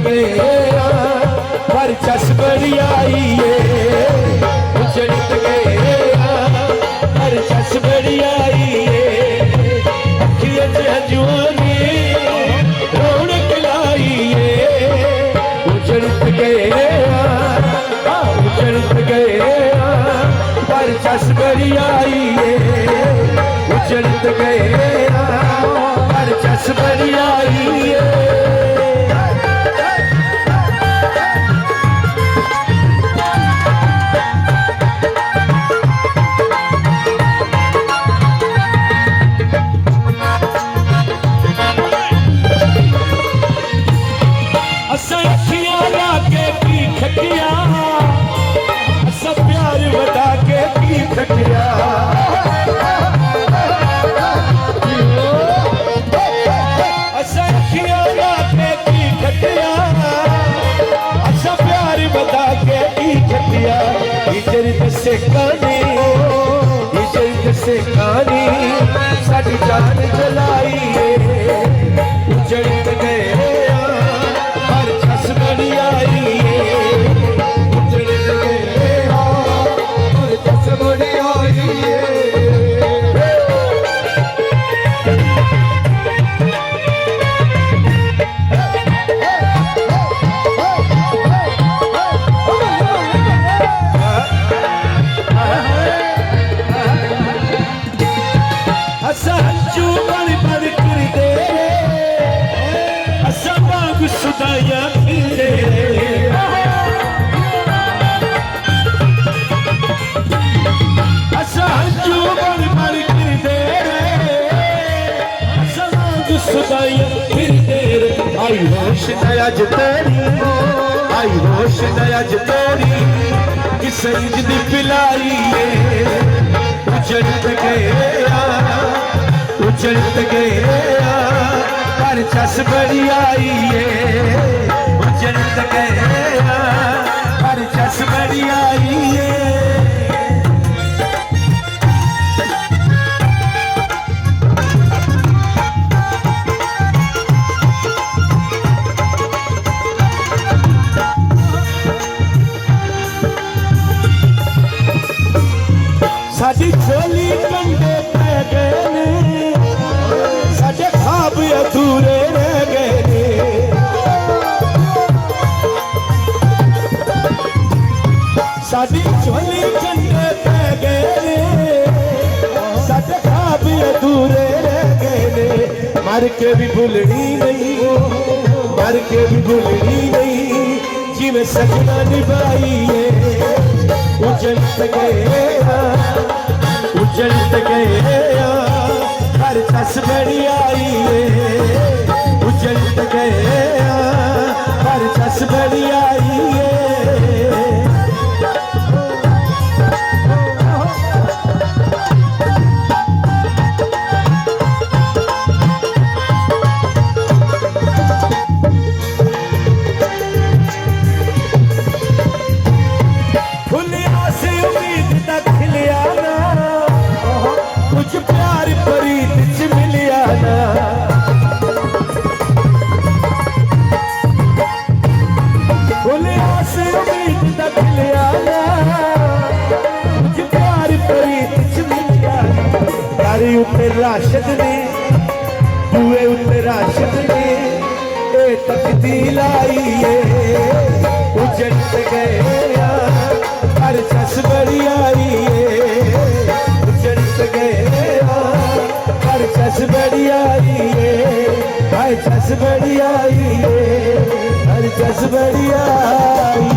गया पर चस बड़ी आई है, उजड़त गया पर चस बड़ी आई है, अखियों च हंजुआं ने रौनक लाई है, उजड़त गया उजड़त गया पर चस बड़ी आई है, उजड़त गया पर चस बड़ी आई है। से कानी इजत से कानी साडी जान जलाई है, उजड़त गया पर चस बड़ी आई है, उजड़त गया पर चस बड़ी आई है। आई रोशन अज तेरी, आई रोशन अज तेरी किसे दी पिलाई है, उजड़त गया उजड़त गया पर चस बड़ी आई है, उजड़त गया पर चस बड़ी आई है। साडी झोली कंडे पै गए ने, साडे ख्वाब अधूरे रह गए ने, साडी झोली कंडे पै गए ने, साडे ख्वाब अधूरे रह गए ने, मर के भी भूलनी नहीं, मर के भी भूलनी नहीं, जिवें सजना निभाई है, उजड़त गया उजड़त गया पर चस बड़ी आई है, उजड़त गया पर चस बड़ी आई है। उत्ते राशिद ने दुए उत्ते राशिद ने ए तकदीर आई है, उजड़त गया पर चस बड़ी आई है, उजड़त गया पर चस बड़ी आई है, पर चस बड़ी आई है, पर चस बड़ी आई